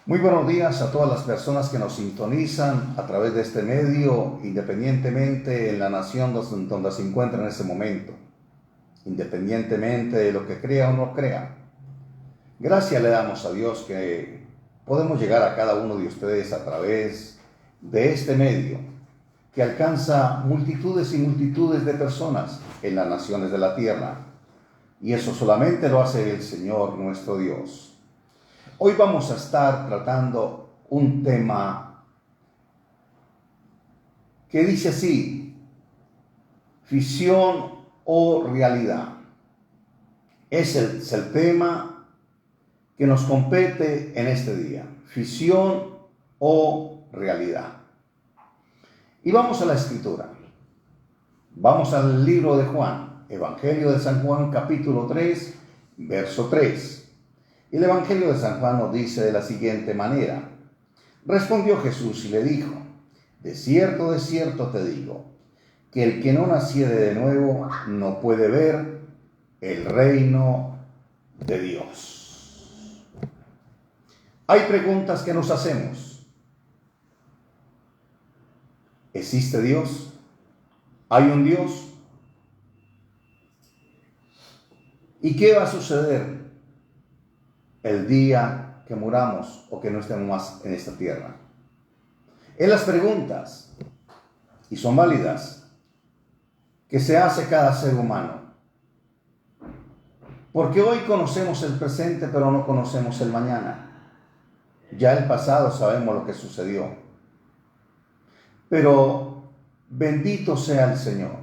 Muy buenos días a todas las personas que nos sintonizan a través de este medio, independientemente en la nación donde se encuentra en este momento, independientemente de lo que crea o no crea. Gracias le damos a Dios que podemos llegar a cada uno de ustedes a través de este medio, que alcanza multitudes y multitudes de personas en las naciones de la tierra. Y eso solamente lo hace el Señor nuestro Dios. Hoy vamos a estar tratando un tema que dice así: ficción o realidad. Es el tema que nos compete en este día, ficción o realidad. Y vamos a la escritura. Vamos al libro de Juan, Evangelio de San Juan, capítulo 3, verso 3. El Evangelio de San Juan nos dice de la siguiente manera: respondió Jesús y le dijo: de cierto te digo, que el que no naciere de nuevo no puede ver el reino de Dios. Hay preguntas que nos hacemos. ¿Existe Dios? ¿Hay un Dios? ¿Y qué va a suceder el día que muramos o que no estemos más en esta tierra? En las preguntas, y son válidas, que se hace cada ser humano. Porque hoy conocemos el presente, pero no conocemos el mañana. Ya el pasado sabemos lo que sucedió. Pero bendito sea el Señor,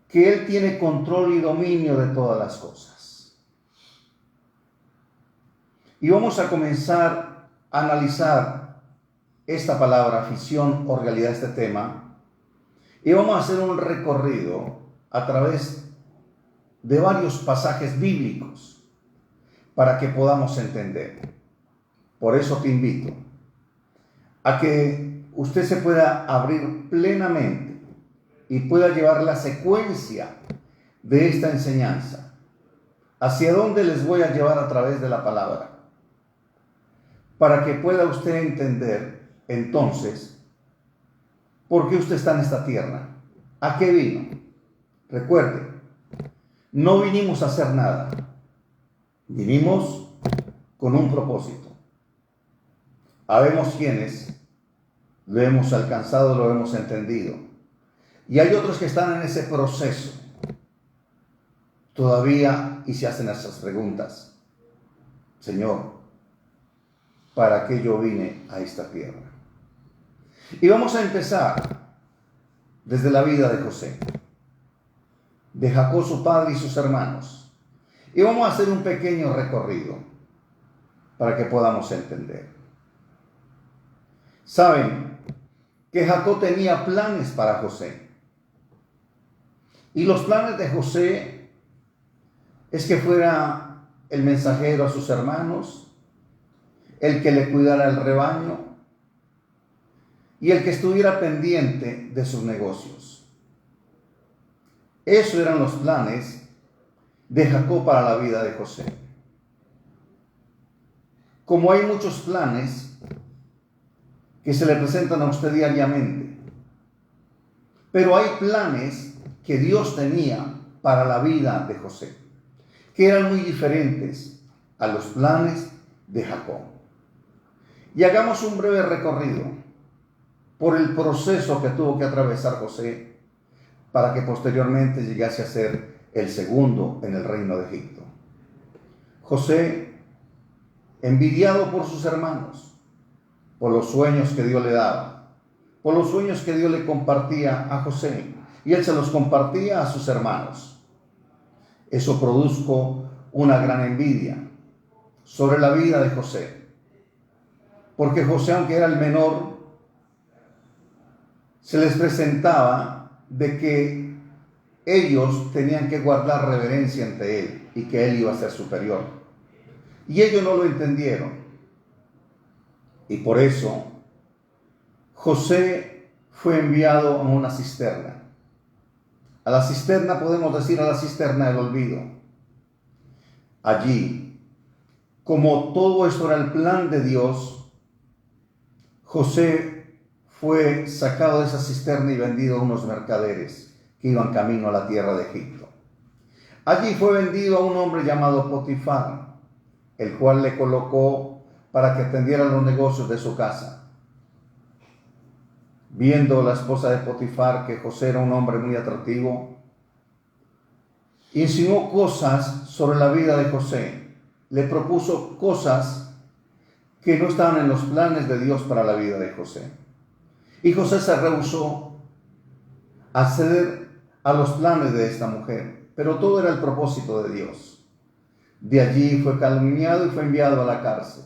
que Él tiene control y dominio de todas las cosas. Y vamos a comenzar a analizar esta palabra, ficción o realidad, este tema, y vamos a hacer un recorrido a través de varios pasajes bíblicos para que podamos entender. Por eso te invito a que usted se pueda abrir plenamente y pueda llevar la secuencia de esta enseñanza. ¿Hacia dónde les voy a llevar a través de la palabra? Para que pueda usted entender entonces por qué usted está en esta tierra. ¿A qué vino? Recuerde, no vinimos a hacer nada. Vinimos con un propósito. Habemos quienes lo hemos alcanzado, lo hemos entendido. Y hay otros que están en ese proceso todavía y se hacen esas preguntas. Señor, ¿para qué yo vine a esta tierra? Y vamos a empezar desde la vida de José, de Jacob su padre y sus hermanos. Y vamos a hacer un pequeño recorrido para que podamos entender. Saben que Jacob tenía planes para José. Y los planes de José es que fuera el mensajero a sus hermanos, el que le cuidara el rebaño y el que estuviera pendiente de sus negocios. Esos eran los planes de Jacob para la vida de José. Como hay muchos planes que se le presentan a usted diariamente, pero hay planes que Dios tenía para la vida de José, que eran muy diferentes a los planes de Jacob. Y hagamos un breve recorrido por el proceso que tuvo que atravesar José para que posteriormente llegase a ser el segundo en el reino de Egipto. José, envidiado por sus hermanos, por los sueños que Dios le daba, por los sueños que Dios le compartía a José, y él se los compartía a sus hermanos. Eso produjo una gran envidia sobre la vida de José, porque José, aunque era el menor, se les presentaba de que ellos tenían que guardar reverencia ante él y que él iba a ser superior. Y ellos no lo entendieron. Y por eso José fue enviado a una cisterna. A la cisterna, podemos decir, a la cisterna del olvido. Allí como todo esto era el plan de Dios, José fue sacado de esa cisterna y vendido a unos mercaderes que iban camino a la tierra de Egipto. Allí fue vendido a un hombre llamado Potifar, el cual le colocó para que atendiera los negocios de su casa. Viendo la esposa de Potifar que José era un hombre muy atractivo, insinuó cosas sobre la vida de José. Le propuso cosas que no estaban en los planes de Dios para la vida de José. Y José se rehusó a ceder a los planes de esta mujer, pero todo era el propósito de Dios. De allí fue calumniado y fue enviado a la cárcel.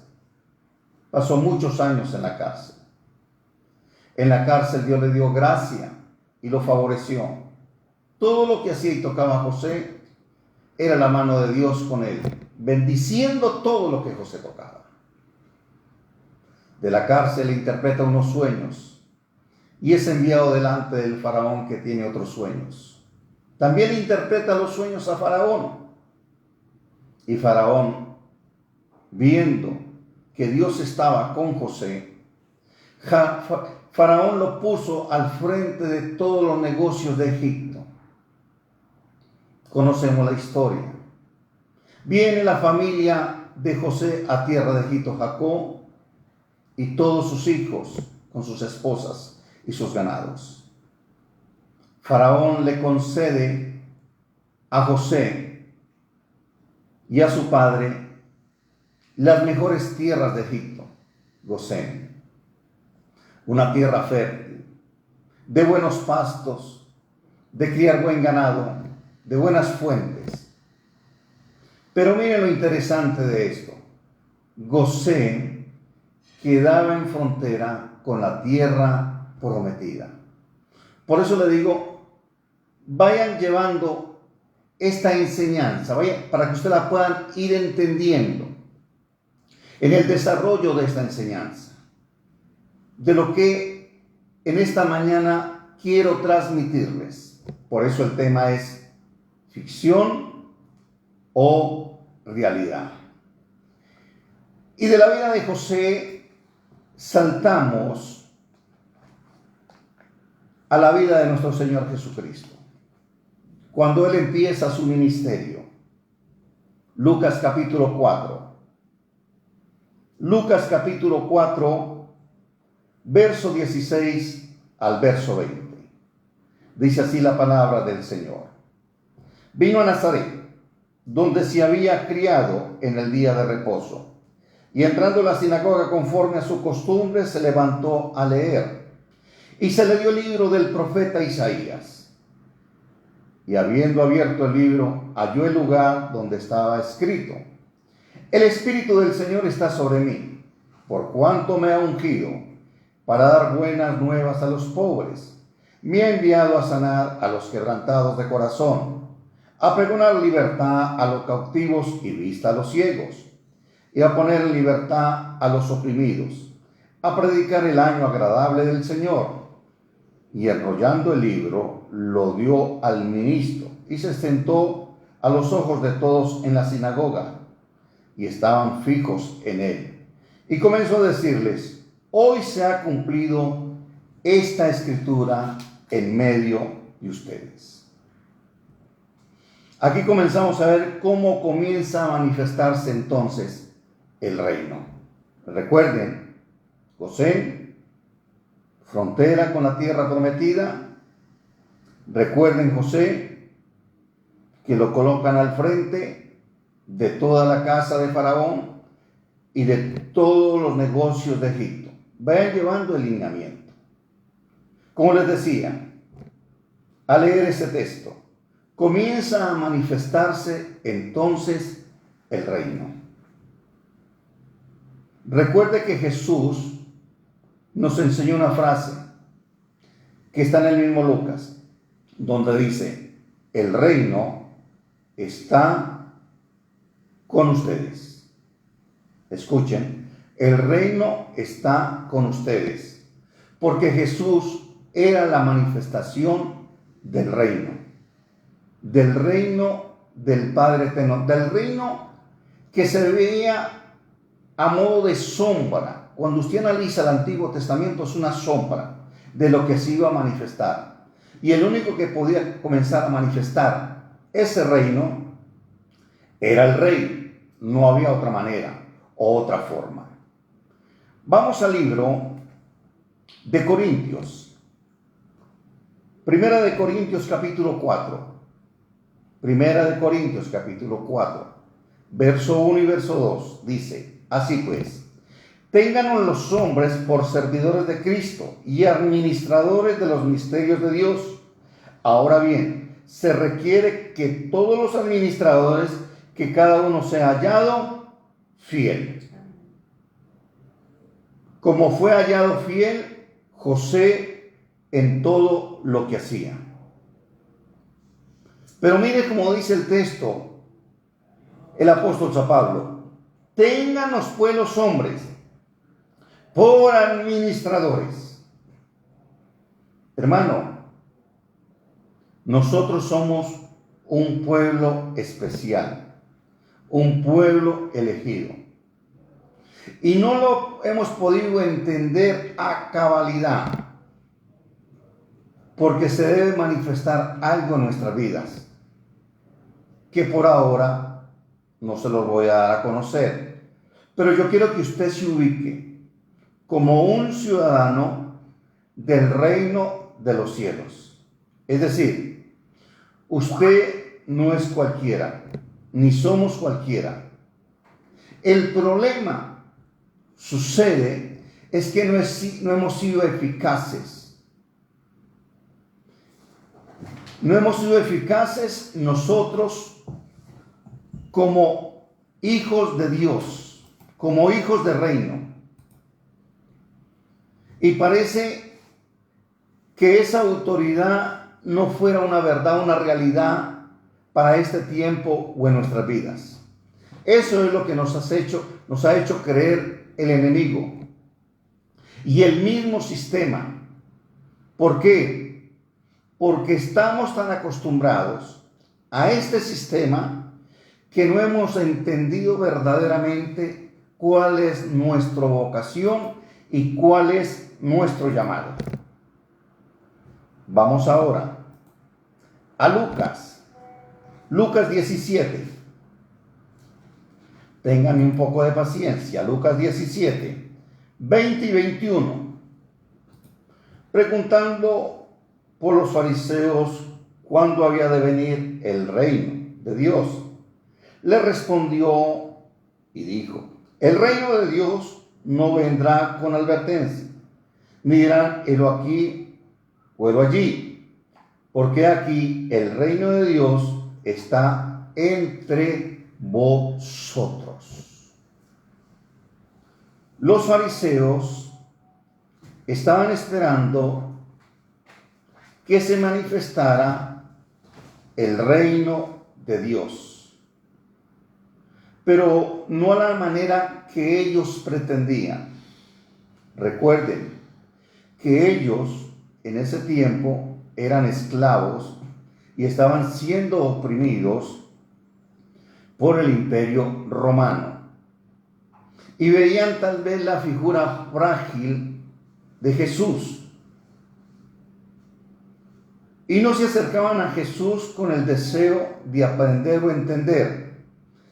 Pasó muchos años en la cárcel. En la cárcel Dios le dio gracia y lo favoreció. Todo lo que hacía y tocaba a José era la mano de Dios con él, bendiciendo todo lo que José tocaba. De la cárcel interpreta unos sueños y es enviado delante del faraón, que tiene otros sueños. También interpreta los sueños a Faraón. Y Faraón, viendo que Dios estaba con José, Faraón lo puso al frente de todos los negocios de Egipto. Conocemos la historia. Viene la familia de José a tierra de Egipto, Jacob y todos sus hijos con sus esposas y sus ganados. Faraón le concede a José y a su padre las mejores tierras de Egipto, Gosén, una tierra fértil, de buenos pastos, de criar buen ganado, de buenas fuentes. Pero miren lo interesante de esto. Gosén quedaba en frontera con la tierra prometida. Por eso le digo, vayan llevando esta enseñanza, para que ustedes la puedan ir entendiendo en el desarrollo de esta enseñanza, de lo que en esta mañana quiero transmitirles. Por eso el tema es ficción o realidad. Y de la vida de José saltamos a la vida de nuestro Señor Jesucristo, cuando Él empieza su ministerio. Lucas capítulo 4. Lucas capítulo 4, verso 16 al verso 20. Dice así la palabra del Señor. Vino a Nazaret, donde se había criado en el día de reposo, y entrando en la sinagoga conforme a su costumbre, se levantó a leer. Y se le dio el libro del profeta Isaías. Y habiendo abierto el libro, halló el lugar donde estaba escrito: El Espíritu del Señor está sobre mí, por cuanto me ha ungido para dar buenas nuevas a los pobres. Me ha enviado a sanar a los quebrantados de corazón, a pregonar libertad a los cautivos y vista a los ciegos, y a poner en libertad a los oprimidos, a predicar el año agradable del Señor. Y enrollando el libro, lo dio al ministro, y se sentó a los ojos de todos en la sinagoga, y estaban fijos en él. Y comenzó a decirles: hoy se ha cumplido esta escritura en medio de ustedes. Aquí comenzamos a ver cómo comienza a manifestarse entonces el reino. Recuerden, Gosén, frontera con la tierra prometida. Recuerden José, que lo colocan al frente de toda la casa de Faraón y de todos los negocios de Egipto. Vayan llevando el lineamiento. Como les decía, al leer ese texto, comienza a manifestarse entonces el reino. Recuerde que Jesús nos enseñó una frase que está en el mismo Lucas, donde dice: el reino está con ustedes. Escuchen, el reino está con ustedes, porque Jesús era la manifestación del reino del Padre Eterno, del reino que se veía a modo de sombra. Cuando usted analiza el Antiguo Testamento, es una sombra de lo que se iba a manifestar. Y el único que podía comenzar a manifestar ese reino era el rey. No había otra manera o otra forma. Vamos al libro de Corintios. Primera de Corintios capítulo 4. Primera de Corintios capítulo 4. Verso 1 y verso 2. Dice, así pues, téngannos los hombres por servidores de Cristo y administradores de los misterios de Dios. Ahora bien, se requiere que todos los administradores, que cada uno sea hallado fiel. Como fue hallado fiel José en todo lo que hacía. Pero mire cómo dice el texto, el apóstol San Pablo, ténganos pues los hombres por administradores. Hermano, nosotros somos un pueblo especial, un pueblo elegido. Y no lo hemos podido entender a cabalidad, porque se debe manifestar algo en nuestras vidas, que por ahora no se los voy a dar a conocer. Pero yo quiero que usted se ubique como un ciudadano del reino de los cielos. Es decir, usted no es cualquiera, ni somos cualquiera. El problema sucede es que no hemos sido eficaces. No hemos sido eficaces nosotros como hijos de Dios, como hijos de reino. Y parece que esa autoridad no fuera una verdad, una realidad para este tiempo o en nuestras vidas. Eso es lo que nos ha hecho creer el enemigo y el mismo sistema. ¿Por qué? Porque estamos tan acostumbrados a este sistema que no hemos entendido verdaderamente cuál es nuestra vocación y cuál es nuestro llamado. Vamos ahora a Lucas 17. Ténganme un poco de paciencia. Lucas 17, 20 y 21. Preguntando por los fariseos cuándo había de venir el reino de Dios, le respondió y dijo, el reino de Dios no vendrá con advertencia, ni dirán, helo aquí o helo allí, porque aquí el reino de Dios está entre vosotros. Los fariseos estaban esperando que se manifestara el reino de Dios, pero no a la manera que ellos pretendían. Recuerden que ellos en ese tiempo eran esclavos y estaban siendo oprimidos por el imperio romano. Y veían tal vez la figura frágil de Jesús. Y no se acercaban a Jesús con el deseo de aprender o entender,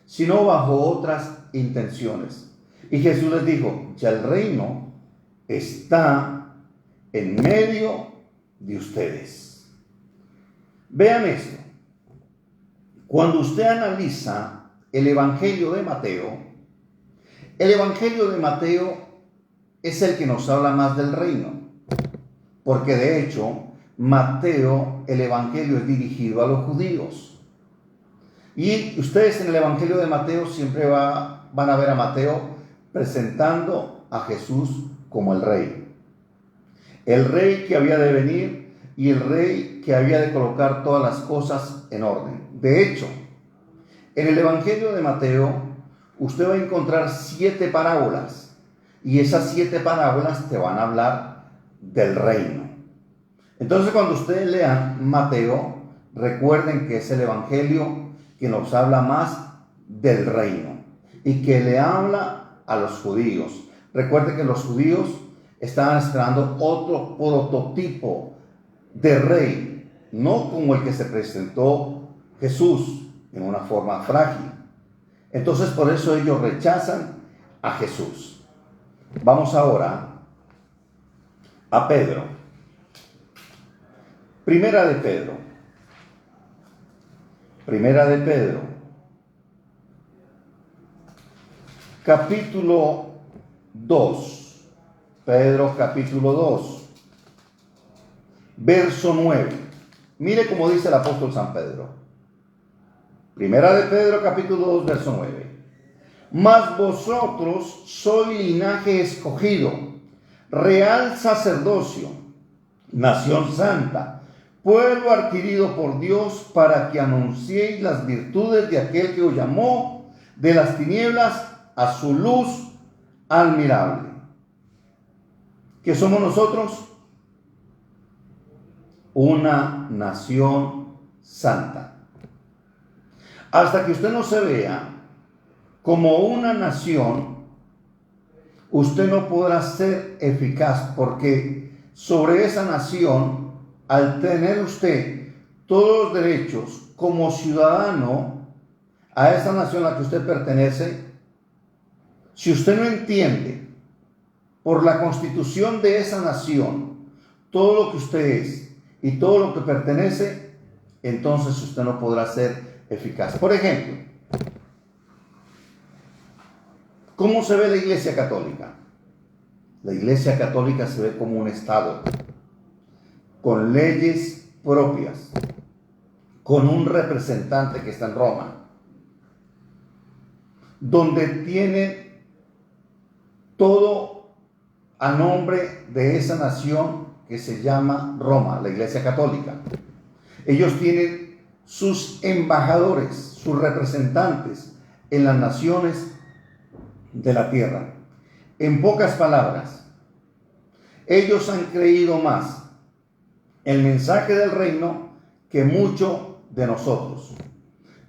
sino bajo otras intenciones. Y Jesús les dijo, ya el reino está en medio de ustedes. Vean esto. Cuando usted analiza el Evangelio de Mateo es el que nos habla más del reino, porque de hecho Mateo, el Evangelio es dirigido a los judíos. Y ustedes en el Evangelio de Mateo siempre van a ver a Mateo presentando a Jesús como el rey que había de venir y el rey que había de colocar todas las cosas en orden. De hecho, en el Evangelio de Mateo, usted va a encontrar 7 parábolas, y esas 7 parábolas te van a hablar del reino. Entonces, cuando ustedes lean Mateo, recuerden que es el Evangelio que nos habla más del reino y que le habla a los judíos. Recuerde que los judíos estaban esperando otro prototipo de rey, no como el que se presentó Jesús en una forma frágil. Entonces por eso ellos rechazan a Jesús. Vamos ahora a Pedro. Primera de Pedro. Primera de Pedro. Capítulo 2. Pedro capítulo 2. Verso 9. Mire cómo dice el apóstol San Pedro. Primera de Pedro capítulo 2, verso 9. Mas vosotros sois linaje escogido, real sacerdocio, nación santa, pueblo adquirido por Dios, para que anunciéis las virtudes de aquel que os llamó de las tinieblas a su luz admirable. ¿Qué somos nosotros? Una nación santa. Hasta que usted no se vea como una nación, usted no podrá ser eficaz, porque sobre esa nación, al tener usted todos los derechos como ciudadano a esa nación a la que usted pertenece, si usted no entiende por la constitución de esa nación todo lo que usted es y todo lo que pertenece, entonces usted no podrá ser eficaz. Por ejemplo, ¿cómo se ve la Iglesia Católica? La Iglesia Católica se ve como un Estado, con leyes propias, con un representante que está en Roma, donde tiene todo a nombre de esa nación que se llama Roma, la Iglesia Católica. Ellos tienen sus embajadores, sus representantes en las naciones de la tierra. En pocas palabras, ellos han creído más el mensaje del reino que mucho de nosotros,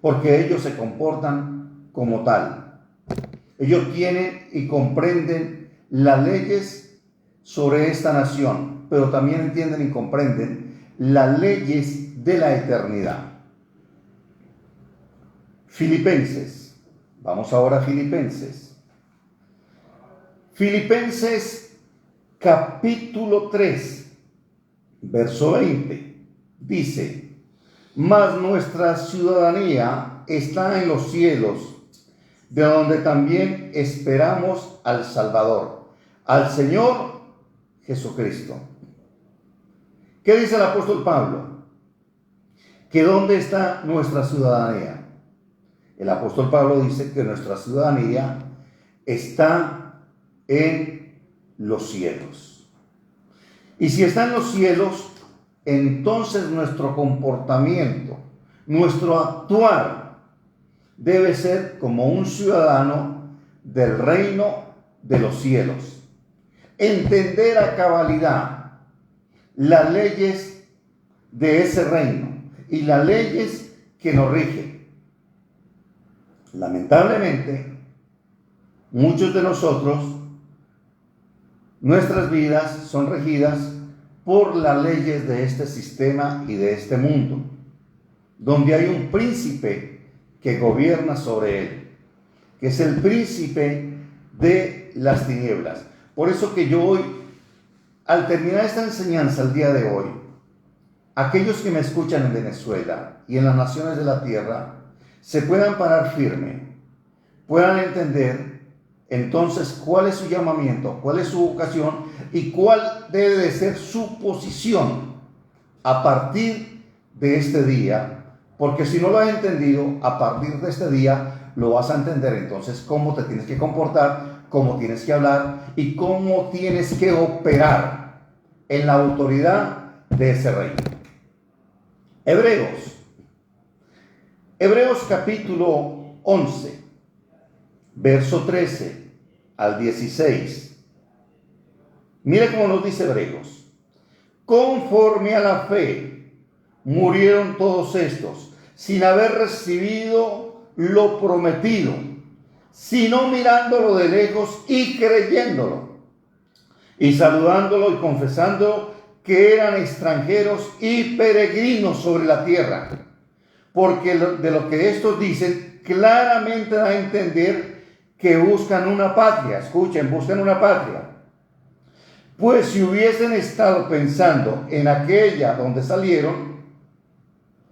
porque ellos se comportan como tal. Ellos tienen y comprenden las leyes sobre esta nación, pero también entienden y comprenden las leyes de la eternidad. Filipenses. Vamos ahora a Filipenses. Filipenses capítulo 3, verso 20. Dice: mas nuestra ciudadanía está en los cielos, de donde también esperamos al Salvador, al Señor Jesucristo. ¿Qué dice el apóstol Pablo? ¿Que dónde está nuestra ciudadanía? El apóstol Pablo dice que nuestra ciudadanía está en los cielos. Y si está en los cielos, entonces nuestro comportamiento, nuestro actuar debe ser como un ciudadano del reino de los cielos. Entender a cabalidad las leyes de ese reino y las leyes que nos rigen. Lamentablemente, muchos de nosotros, nuestras vidas son regidas por las leyes de este sistema y de este mundo, donde hay un príncipe que gobierna sobre él, que es el príncipe de las tinieblas. Por eso que yo hoy, al terminar esta enseñanza el día de hoy, aquellos que me escuchan en Venezuela y en las naciones de la tierra, se puedan parar firme, puedan entender entonces cuál es su llamamiento, cuál es su vocación y cuál debe de ser su posición a partir de este día, porque si no lo has entendido, a partir de este día lo vas a entender entonces cómo te tienes que comportar, cómo tienes que hablar y cómo tienes que operar en la autoridad de ese reino. Hebreos capítulo 11, verso 13 al 16. Mire cómo nos dice Hebreos: conforme a la fe murieron todos estos, sin haber recibido lo prometido, sino mirándolo de lejos y creyéndolo, y saludándolo y confesando que eran extranjeros y peregrinos sobre la tierra. Porque de lo que estos dicen, claramente da a entender que buscan una patria. Escuchen, buscan una patria. Pues si hubiesen estado pensando en aquella donde salieron,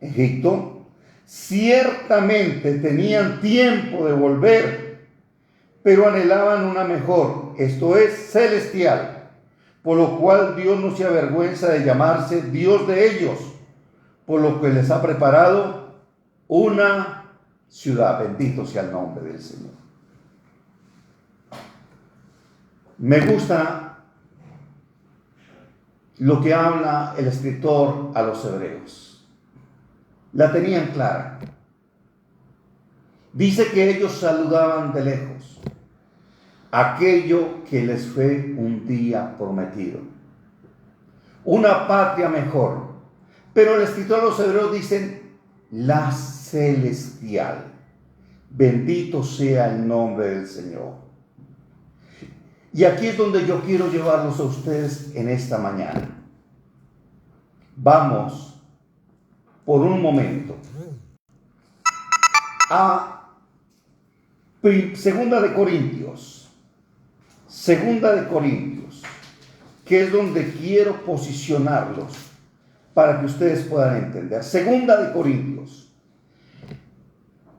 Egipto, ciertamente tenían tiempo de volver, pero anhelaban una mejor, esto es, celestial, por lo cual Dios no se avergüenza de llamarse Dios de ellos, por lo que les ha preparado una ciudad. Bendito sea el nombre del Señor. Me gusta lo que habla el escritor a los hebreos. La tenían clara. Dice que ellos saludaban de lejos aquello que les fue un día prometido, una patria mejor. Pero el escritor a los hebreos dice la celestial. Bendito sea el nombre del Señor. Y aquí es donde yo quiero llevarlos a ustedes en esta mañana. Vamos por un momento a Segunda de Corintios, que es donde quiero posicionarlos para que ustedes puedan entender. Segunda de Corintios,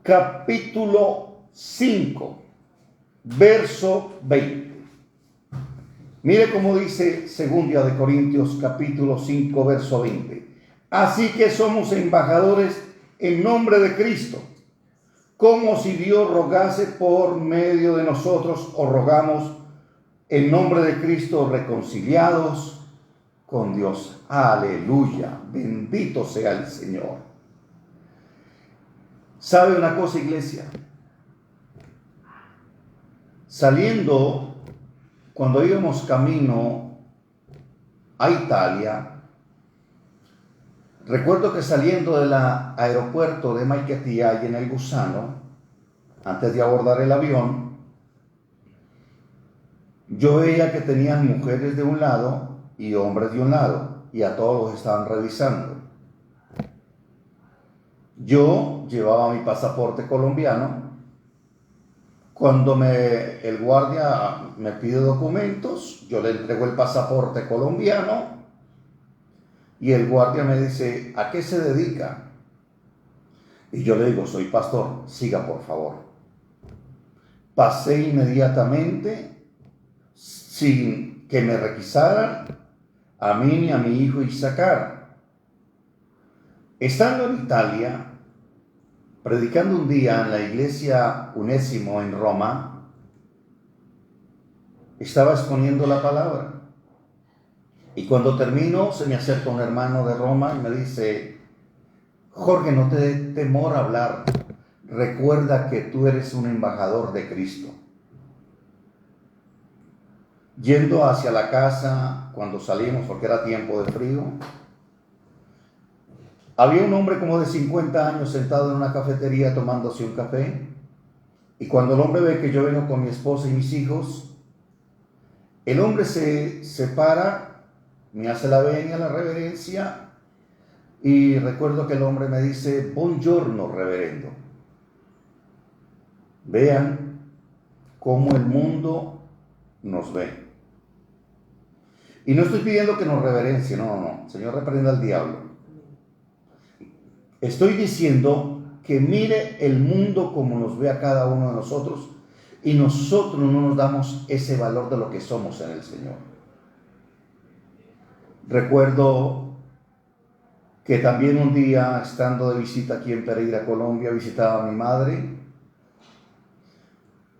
capítulo 5, verso 20. Mire cómo dice Segunda de Corintios, capítulo 5, verso 20. Así que somos embajadores en nombre de Cristo, como si Dios rogase por medio de nosotros, o rogamos en nombre de Cristo, reconciliados con Dios. Aleluya, bendito sea el Señor. ¿Sabe una cosa, iglesia? Cuando íbamos camino a Italia, recuerdo que saliendo del aeropuerto de Maiquetía y en el Gusano, antes de abordar el avión, yo veía que tenían mujeres de un lado y hombres de un lado, y a todos los estaban revisando. Yo llevaba mi pasaporte colombiano. Cuando el guardia me pide documentos, yo le entrego el pasaporte colombiano y el guardia me dice, ¿a qué se dedica? Y yo le digo, soy pastor, siga por favor. Pasé inmediatamente, sin que me requisaran, a mí ni a mi hijo Isaacar. Estando en Italia, predicando un día en la iglesia Unésimo en Roma, estaba exponiendo la palabra. Y cuando termino, se me acerca un hermano de Roma y me dice, Jorge, no te dé temor a hablar. Recuerda que tú eres un embajador de Cristo. Yendo hacia la casa, cuando salimos, porque era tiempo de frío, había un hombre como de 50 años sentado en una cafetería tomándose un café. Y cuando el hombre ve que yo vengo con mi esposa y mis hijos, el hombre se para, me hace la venia, la reverencia, y recuerdo que el hombre me dice, buongiorno, reverendo. Vean cómo el mundo nos ve. Y no estoy pidiendo que nos reverencie, no. Señor, reprenda al diablo. Estoy diciendo que mire el mundo como nos ve a cada uno de nosotros, y nosotros no nos damos ese valor de lo que somos en el Señor. Recuerdo que también un día, estando de visita aquí en Pereira, Colombia, visitaba a mi madre.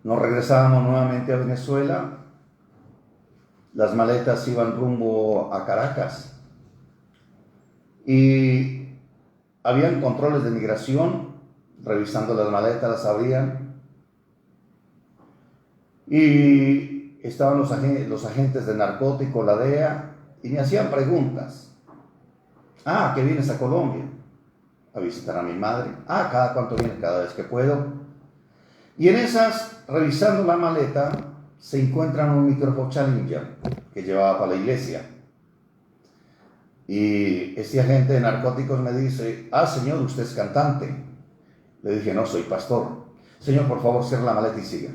Nos regresábamos nuevamente a Venezuela. Las maletas iban rumbo a Caracas. Y habían controles de migración, revisando las maletas, las abrían. Y estaban los agentes de narcótico, la DEA, y me hacían preguntas. ¿Que vienes a Colombia? A visitar a mi madre. ¿Cada cuánto vienes? Cada vez que puedo. Y en esas, revisando la maleta, se encuentran un micrófono Challenger que llevaba para la iglesia. Y este agente de narcóticos me dice, señor, usted es cantante. Le dije, no, soy pastor. Señor, por favor, cierre la maleta y siga.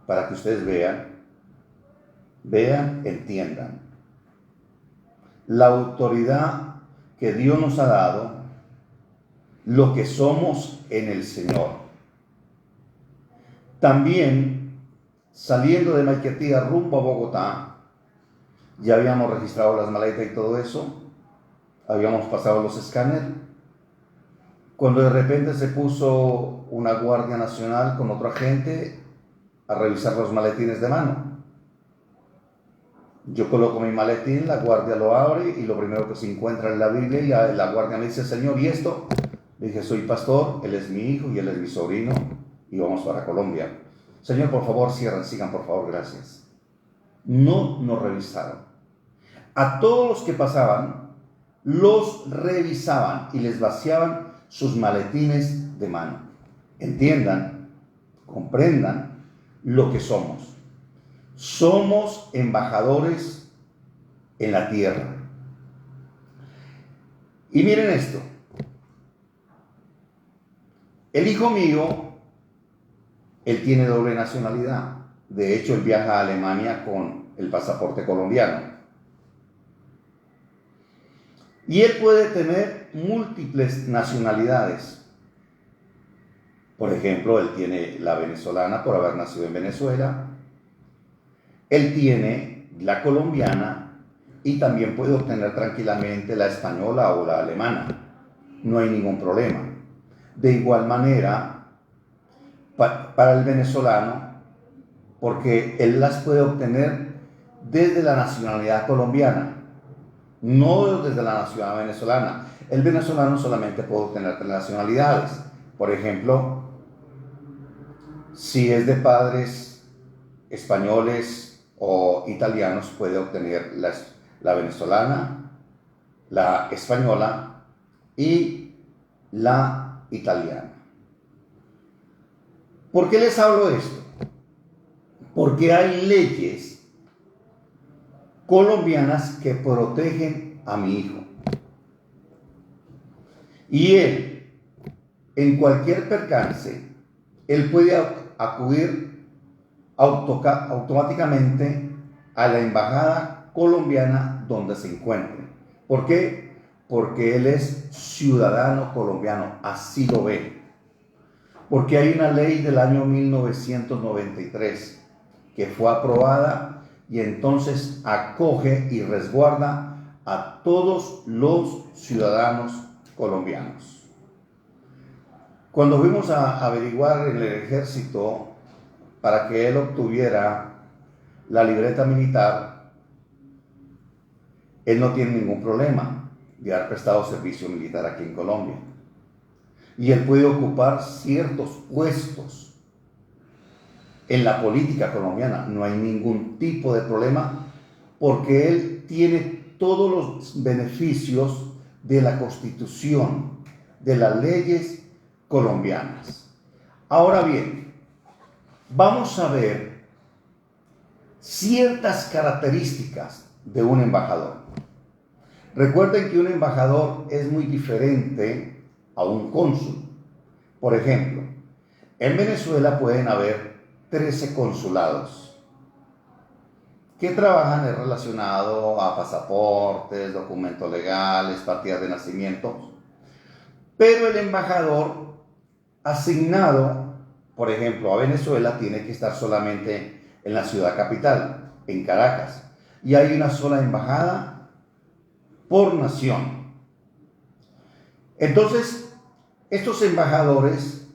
Para que ustedes vean, entiendan. La autoridad que Dios nos ha dado, lo que somos en el Señor. También, saliendo de Maiquetía rumbo a Bogotá, ya habíamos registrado las maletas y todo eso, habíamos pasado los escáneres, cuando de repente se puso una Guardia Nacional con otro agente a revisar los maletines de mano. Yo coloco mi maletín, la guardia lo abre y lo primero que se encuentra es la Biblia y la guardia me dice, señor, ¿y esto? Le dije, soy pastor, él es mi hijo y él es mi sobrino y vamos para Colombia. Señor, por favor, cierren, sigan, por favor, gracias. No nos revisaron. A todos los que pasaban, los revisaban y les vaciaban sus maletines de mano. Entiendan, comprendan lo que somos. Somos embajadores en la tierra. Y miren esto. El hijo mío, él tiene doble nacionalidad. De hecho, él viaja a Alemania con el pasaporte colombiano. Y él puede tener múltiples nacionalidades. Por ejemplo, él tiene la venezolana por haber nacido en Venezuela. Él tiene la colombiana y también puede obtener tranquilamente la española o la alemana. No hay ningún problema. De igual manera, para el venezolano, porque él las puede obtener desde la nacionalidad colombiana, no desde la nacionalidad venezolana. El venezolano solamente puede obtener 3 nacionalidades. Por ejemplo, si es de padres españoles o italianos, puede obtener la venezolana, la española y la italiana. ¿Por qué les hablo de esto? Porque hay leyes colombianas que protegen a mi hijo. Y él, en cualquier percance, él puede acudir automáticamente a la embajada colombiana donde se encuentre. ¿Por qué? Porque él es ciudadano colombiano, así lo ve. Porque hay una ley del año 1993 que fue aprobada y entonces acoge y resguarda a todos los ciudadanos colombianos. Cuando fuimos a averiguar en el ejército para que él obtuviera la libreta militar, él no tiene ningún problema de haber prestado servicio militar aquí en Colombia. Y él puede ocupar ciertos puestos en la política colombiana. No hay ningún tipo de problema porque él tiene todos los beneficios de la Constitución, de las leyes colombianas. Ahora bien, vamos a ver ciertas características de un embajador. Recuerden que un embajador es muy diferente a un cónsul. Por ejemplo, en Venezuela pueden haber 13 consulados que trabajan relacionado a pasaportes, documentos legales, partidas de nacimiento, pero el embajador asignado, por ejemplo, a Venezuela tiene que estar solamente en la ciudad capital, en Caracas, y hay una sola embajada por nación. Entonces, estos embajadores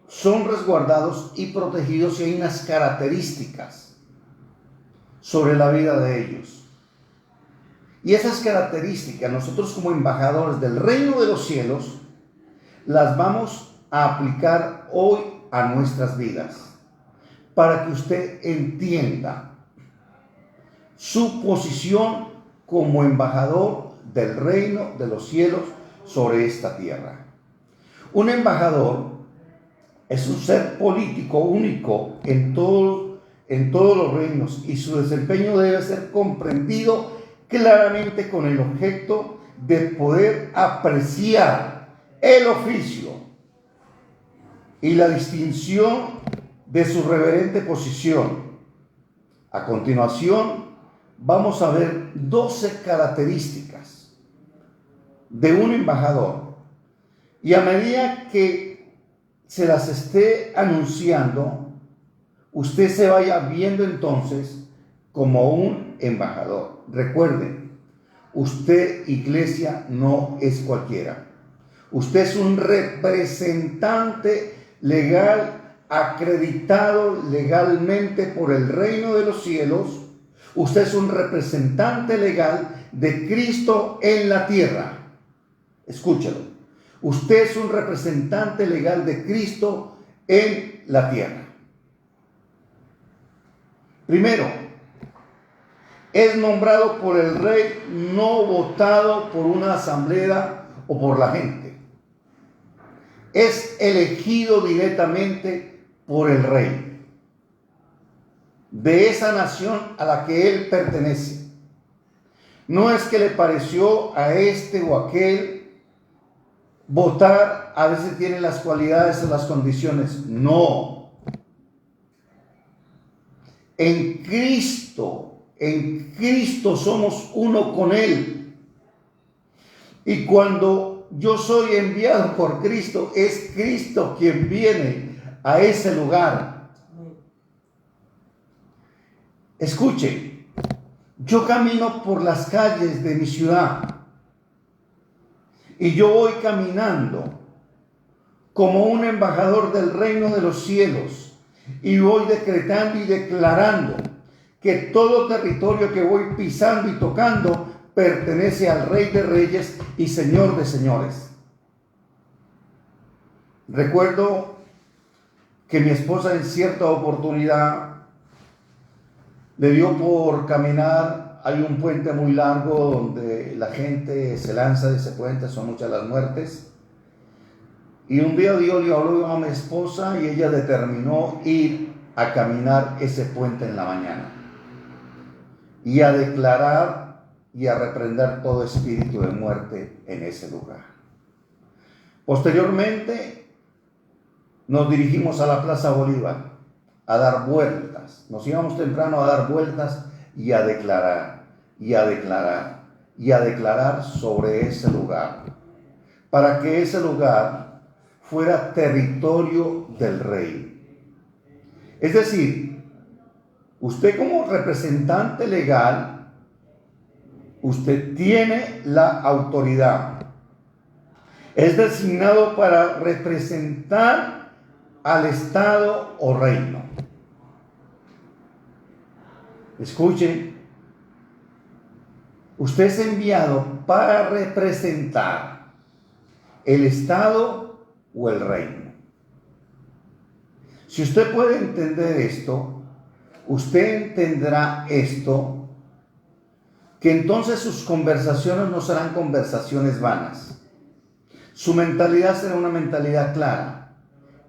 son resguardados y protegidos y hay unas características sobre la vida de ellos. Y esas características nosotros como embajadores del reino de los cielos las vamos a aplicar hoy a nuestras vidas para que usted entienda su posición como embajador del reino de los cielos sobre esta tierra. Un embajador es un ser político único en todos los reinos, y su desempeño debe ser comprendido claramente con el objeto de poder apreciar el oficio y la distinción de su reverente posición. A continuación, vamos a ver 12 características de un embajador, y a medida que se las esté anunciando, usted se vaya viendo entonces como un embajador. Recuerden, usted, iglesia, no es cualquiera. Usted es un representante legal, acreditado legalmente por el reino de los cielos. Usted es un representante legal de Cristo en la tierra. Escúchalo. Usted es un representante legal de Cristo en la tierra. Primero, es nombrado por el rey, no votado por una asamblea o por la gente. Es elegido directamente por el rey de esa nación a la que él pertenece. No es que le pareció a este o aquel votar, a veces tiene las cualidades o las condiciones. No. En Cristo somos uno con Él. Y cuando yo soy enviado por Cristo, es Cristo quien viene a ese lugar. Escuche, yo camino por las calles de mi ciudad y yo voy caminando como un embajador del reino de los cielos y voy decretando y declarando que todo territorio que voy pisando y tocando pertenece al Rey de Reyes y Señor de Señores. Recuerdo que mi esposa en cierta oportunidad le dio por caminar. Hay un puente muy largo donde la gente se lanza de ese puente, son muchas las muertes. Y un día Dios le habló a mi esposa y ella determinó ir a caminar ese puente en la mañana y a declarar y a reprender todo espíritu de muerte en ese lugar. Posteriormente nos dirigimos a la Plaza Bolívar a dar vueltas. Nos íbamos temprano a dar vueltas y a declarar, y a declarar, y a declarar sobre ese lugar, para que ese lugar fuera territorio del rey. Es decir, usted como representante legal, usted tiene la autoridad. Es designado para representar al Estado o reino. Escuchen, usted es enviado para representar el Estado o el reino. Si usted puede entender esto, usted entenderá esto, que entonces sus conversaciones no serán conversaciones vanas. Su mentalidad será una mentalidad clara.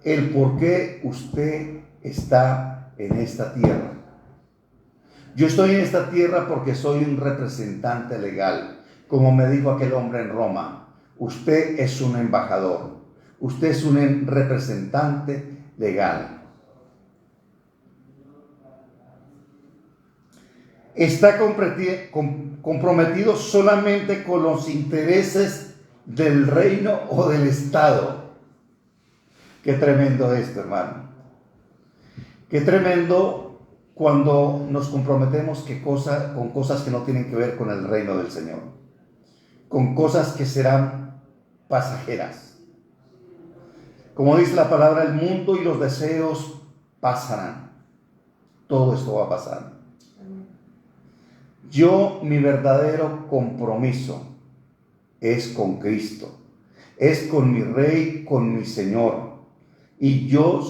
El por qué usted está en esta tierra. Yo estoy en esta tierra porque soy un representante legal. Como me dijo aquel hombre en Roma, usted es un embajador. Usted es un representante legal. Está comprometido solamente con los intereses del reino o del Estado. Qué tremendo esto, hermano. Qué tremendo cuando nos comprometemos con cosas que no tienen que ver con el reino del Señor, con cosas que serán pasajeras. Como dice la palabra, el mundo y los deseos pasarán. Todo esto va a pasar. Mi verdadero compromiso es con Cristo, es con mi Rey, con mi Señor, y yo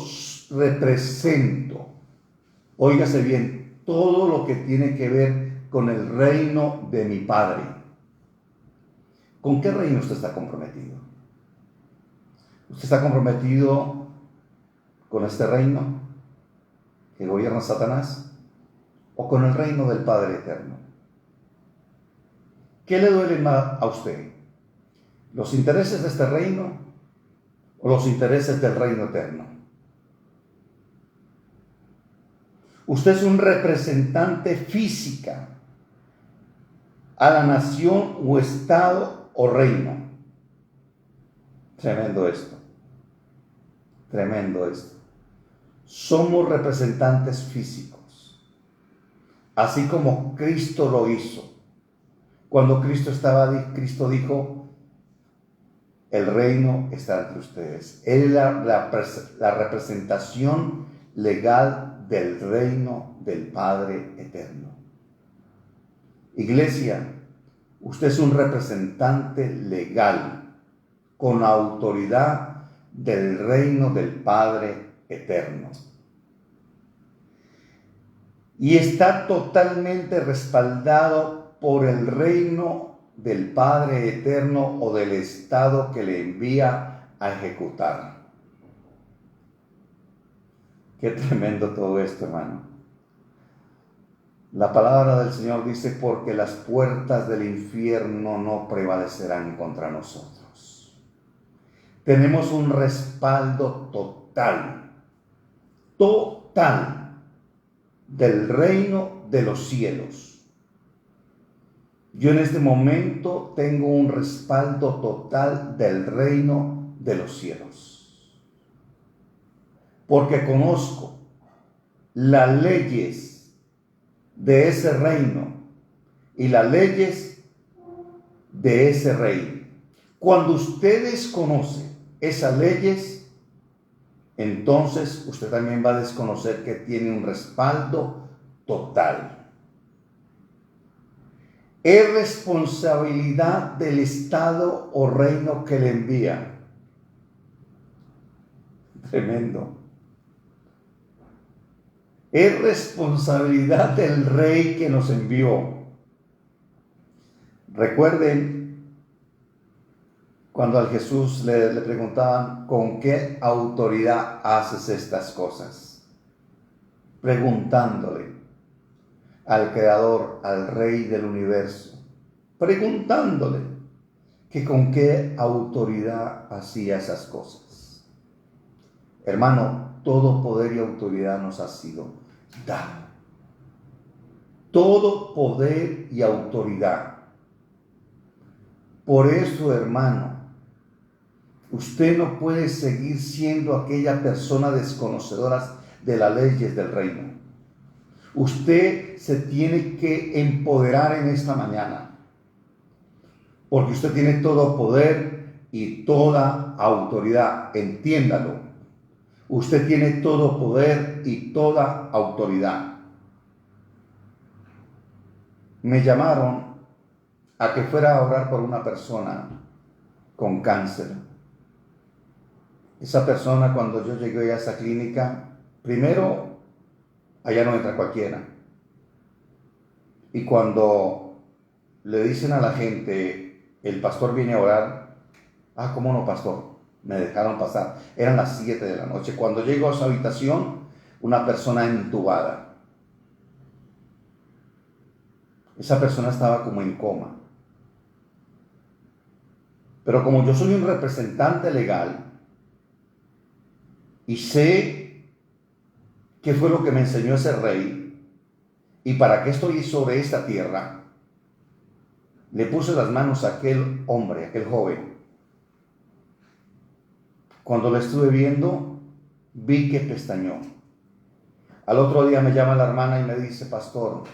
represento, óigase bien, todo lo que tiene que ver con el reino de mi Padre. ¿Con qué reino usted está comprometido? Usted está comprometido con este reino que gobierna Satanás o con el reino del Padre eterno? ¿Qué le duele más a usted? ¿Los intereses de este reino o los intereses del reino eterno? Usted es un representante física a la nación o estado o reino. Tremendo esto. Tremendo esto. Somos representantes físicos, así como Cristo lo hizo. Cuando Cristo dijo, el reino está entre ustedes. Él es la representación legal del reino del Padre eterno. Iglesia, usted es un representante legal con autoridad del reino del Padre eterno. Y está totalmente respaldado por el reino del Padre eterno o del Estado que le envía a ejecutar. Qué tremendo todo esto, hermano. La palabra del Señor dice, porque las puertas del infierno no prevalecerán contra nosotros. Tenemos un respaldo total del reino de los cielos. Yo en este momento tengo un respaldo total del reino de los cielos, porque conozco las leyes de ese reino y las leyes de ese rey. Cuando ustedes conocen esas leyes, entonces usted también va a desconocer que tiene un respaldo total. Es responsabilidad del Estado o reino que le envía. Tremendo. Es responsabilidad del rey que nos envió. Recuerden cuando a Jesús le preguntaban, ¿con qué autoridad haces estas cosas? Preguntándole al Creador, al Rey del universo, preguntándole que con qué autoridad hacía esas cosas. Hermano, todo poder y autoridad nos ha sido dado. Todo poder y autoridad. Por eso, hermano, usted no puede seguir siendo aquella persona desconocedora de las leyes del reino. Usted se tiene que empoderar en esta mañana, porque usted tiene todo poder y toda autoridad. Entiéndalo. Usted tiene todo poder y toda autoridad. Me llamaron a que fuera a orar por una persona con cáncer. Esa persona, cuando yo llegué a esa clínica, primero, allá no entra cualquiera. Y cuando le dicen a la gente, el pastor viene a orar, ¿cómo no, pastor? Me dejaron pasar. Eran las 7 de la noche. Cuando llego a su habitación, una persona entubada. Esa persona estaba como en coma. Pero como yo soy un representante legal y sé qué fue lo que me enseñó ese rey y para qué estoy sobre esta tierra, le puse las manos a aquel hombre, a aquel joven. Cuando lo estuve viendo, vi que pestañeó. Al otro día me llama la hermana y me dice, pastor,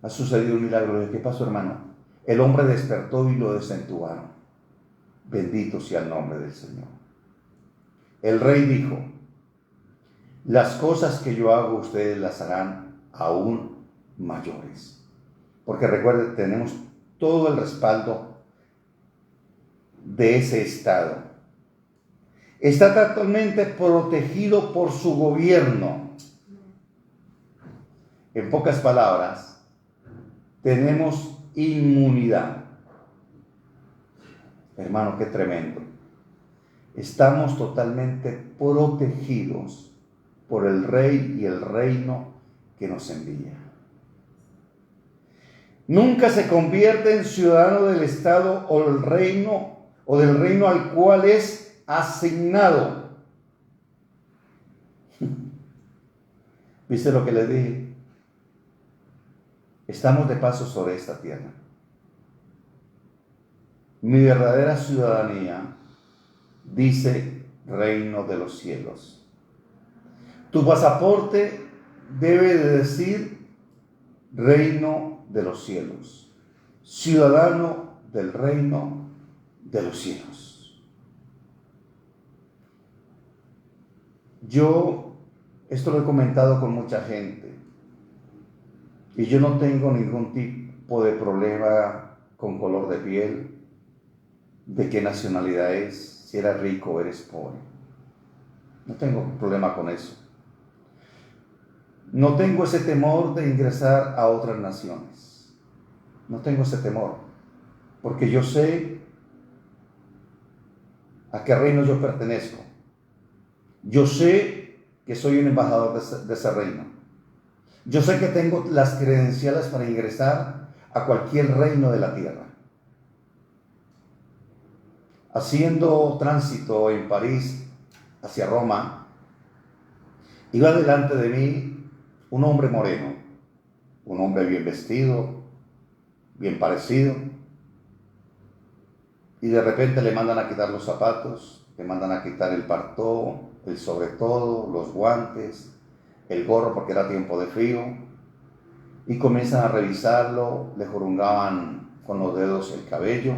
ha sucedido un milagro. ¿Qué pasó, hermano? El hombre despertó y lo desentubaron. Bendito sea el nombre del Señor. El rey dijo, las cosas que yo hago ustedes las harán aún mayores. Porque recuerden, tenemos todo el respaldo de ese estado. Está totalmente protegido por su gobierno. En pocas palabras, tenemos inmunidad. Hermano, qué tremendo. estamos totalmente protegidos por el Rey y el reino que nos envía. Nunca se convierte en ciudadano del Estado o del reino al cual es asignado. ¿Viste lo que les dije? Estamos de paso sobre esta tierra. Mi verdadera ciudadanía dice reino de los cielos. Tu pasaporte debe de decir reino de los cielos, ciudadano del reino de los cielos. Yo esto lo he comentado con mucha gente y yo no tengo ningún tipo de problema con color de piel, de qué nacionalidad es, si eres rico o eres pobre. No tengo problema con eso. No tengo ese temor de ingresar a otras naciones. No tengo ese temor, porque yo sé a qué reino yo pertenezco. Yo sé que soy un embajador de ese reino. Yo sé que tengo las credenciales para ingresar a cualquier reino de la tierra. Haciendo tránsito en París hacia Roma, iba delante de mí un hombre moreno, un hombre bien vestido, bien parecido, y de repente le mandan a quitar los zapatos, le mandan a quitar el partó, el sobretodo, los guantes, el gorro porque era tiempo de frío, y comienzan a revisarlo, le jurungaban con los dedos el cabello,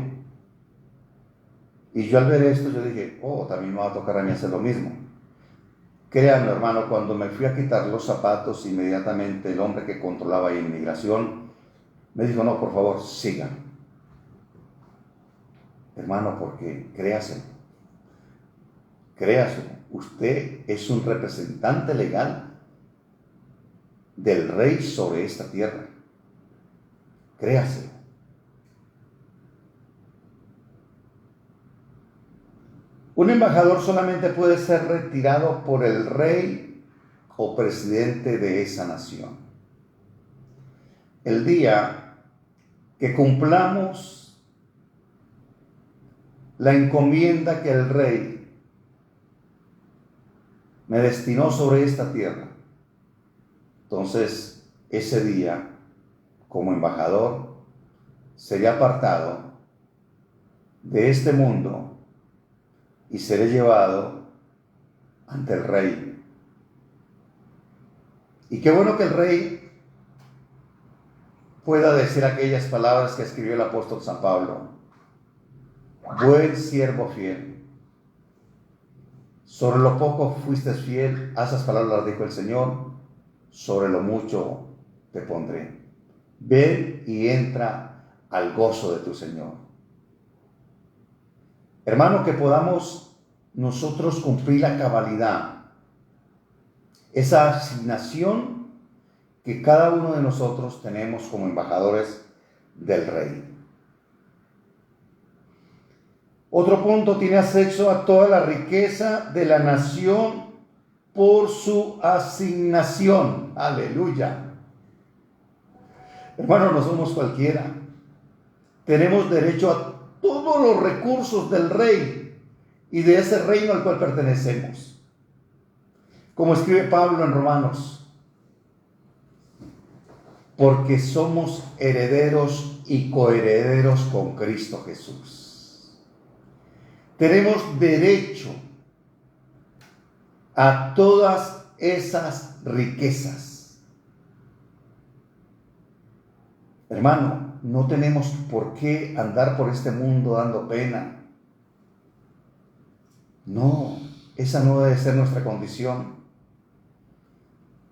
y yo al ver esto yo dije, también me va a tocar a mí hacer lo mismo. Créanme, hermano, cuando me fui a quitar los zapatos, inmediatamente el hombre que controlaba inmigración me dijo, no, por favor, sigan. Hermano, porque créaselo, usted es un representante legal del rey sobre esta tierra. Créaselo. Un embajador solamente puede ser retirado por el rey o presidente de esa nación. El día que cumplamos la encomienda que el rey me destinó sobre esta tierra, entonces ese día, como embajador, seré apartado de este mundo y seré llevado ante el rey. Y qué bueno que el rey pueda decir aquellas palabras que escribió el apóstol San Pablo. Buen siervo fiel. Sobre lo poco fuiste fiel, esas palabras las dijo el Señor, sobre lo mucho te pondré. Ven y entra al gozo de tu Señor. Hermano, que podamos nosotros cumplir la cabalidad, esa asignación que cada uno de nosotros tenemos como embajadores del Rey. Otro punto, tiene acceso a toda la riqueza de la nación por su asignación. Aleluya. Hermano, no somos cualquiera. Tenemos derecho a todos los recursos del rey y de ese reino al cual pertenecemos. Como escribe Pablo en Romanos, porque somos herederos y coherederos con Cristo Jesús. Tenemos derecho a todas esas riquezas. Hermano, no tenemos por qué andar por este mundo dando pena. No, esa no debe ser nuestra condición.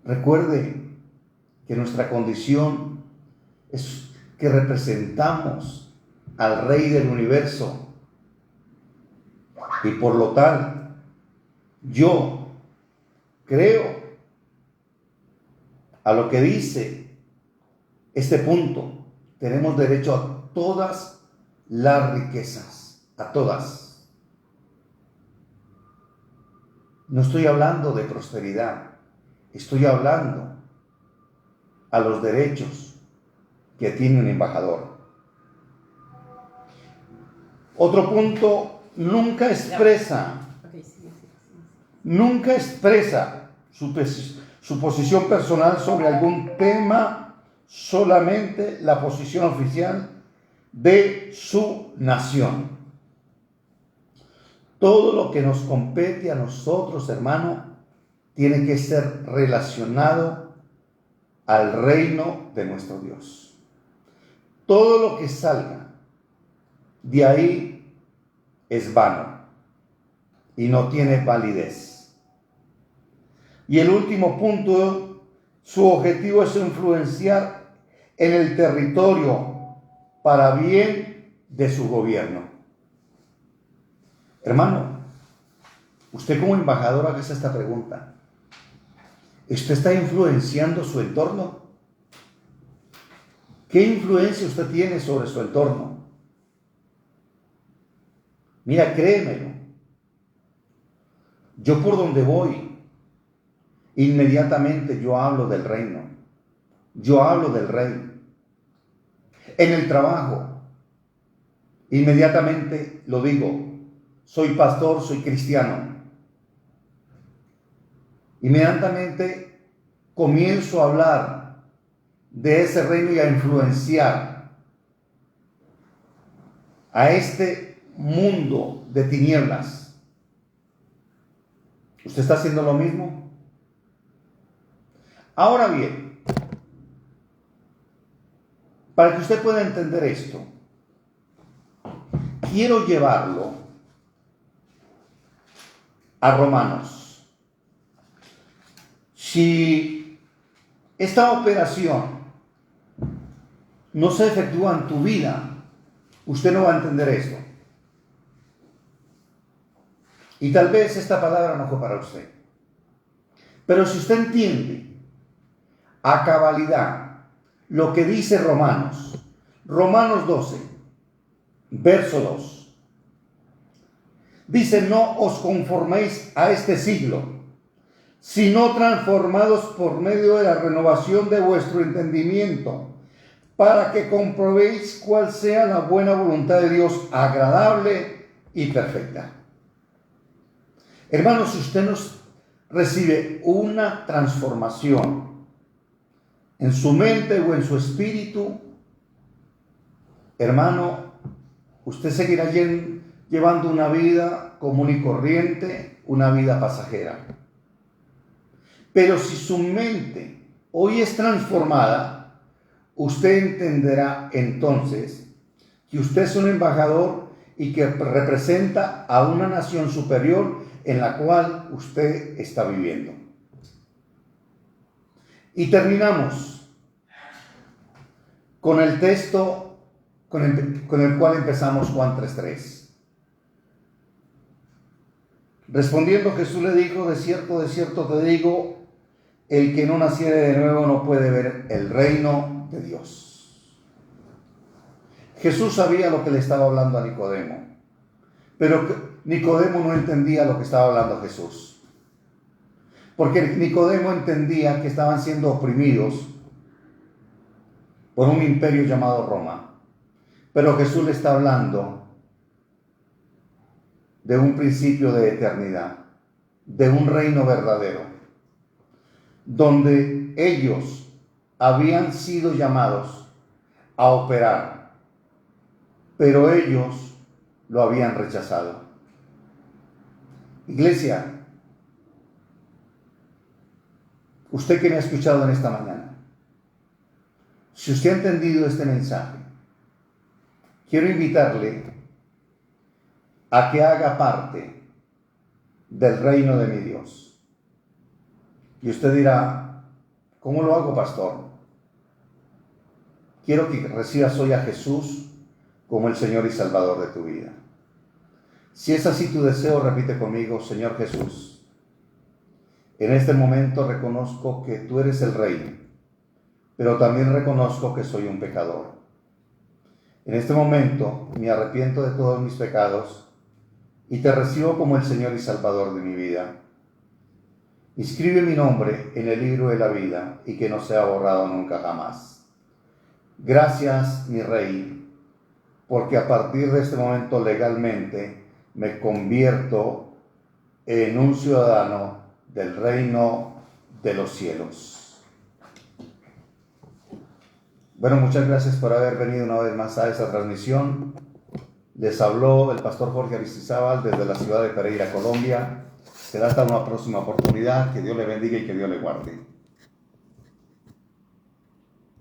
Recuerde que nuestra condición es que representamos al Rey del universo. Y por lo tal, yo creo a lo que dice este punto. Tenemos derecho a todas las riquezas, a todas. No estoy hablando de prosperidad, estoy hablando a los derechos que tiene un embajador. Otro punto, nunca expresa su posición personal sobre algún tema, solamente la posición oficial de su nación. Todo lo que nos compete a nosotros, hermano, tiene que ser relacionado al reino de nuestro Dios. Todo lo que salga de ahí es vano y no tiene validez. Y el último punto, su objetivo es influenciar en el territorio para bien de su gobierno. Hermano, usted como embajador hágase esta pregunta. ¿Usted está influenciando su entorno? ¿Qué influencia usted tiene sobre su entorno? Mira, créemelo. Yo por donde voy, inmediatamente yo hablo del reino. Yo hablo del rey. En el trabajo, inmediatamente lo digo. Soy pastor, soy cristiano. Inmediatamente comienzo a hablar de ese reino y a influenciar a este mundo de tinieblas. ¿Usted está haciendo lo mismo? Ahora bien, para que usted pueda entender esto, quiero llevarlo a Romanos. Si esta operación no se efectúa en tu vida, usted no va a entender esto. Y tal vez esta palabra no fue para usted. Pero si usted entiende a cabalidad lo que dice Romanos 12, verso 2, dice: no os conforméis a este siglo, sino transformados por medio de la renovación de vuestro entendimiento, para que comprobéis cuál sea la buena voluntad de Dios, agradable y perfecta. Hermanos, si usted nos recibe una transformación en su mente o en su espíritu, hermano, usted seguirá llevando una vida común y corriente, una vida pasajera. Pero si su mente hoy es transformada, usted entenderá entonces que usted es un embajador y que representa a una nación superior en la cual usted está viviendo. Y terminamos con el texto con el cual empezamos, Juan 3:3. Respondiendo Jesús le dijo: de cierto te digo, el que no naciere de nuevo no puede ver el reino de Dios. Jesús sabía lo que le estaba hablando a Nicodemo, pero Nicodemo no entendía lo que estaba hablando Jesús. Porque Nicodemo entendía que estaban siendo oprimidos por un imperio llamado Roma. Pero Jesús le está hablando de un principio de eternidad, de un reino verdadero, donde ellos habían sido llamados a operar, pero ellos lo habían rechazado. Iglesia, usted que me ha escuchado en esta mañana, si usted ha entendido este mensaje, quiero invitarle a que haga parte del reino de mi Dios. Y usted dirá: ¿cómo lo hago, pastor? Quiero que recibas hoy a Jesús como el Señor y Salvador de tu vida. Si es así tu deseo, repite conmigo: Señor Jesús, en este momento reconozco que tú eres el Rey, pero también reconozco que soy un pecador. En este momento me arrepiento de todos mis pecados y te recibo como el Señor y Salvador de mi vida. Inscribe mi nombre en el libro de la vida y que no sea borrado nunca jamás. Gracias, mi Rey, porque a partir de este momento legalmente me convierto en un ciudadano del reino de los cielos. Bueno, muchas gracias por haber venido una vez más a esta transmisión. Les habló el pastor Jorge Aristizábal desde la ciudad de Pereira, Colombia. Será hasta una próxima oportunidad. Que Dios le bendiga y que Dios le guarde.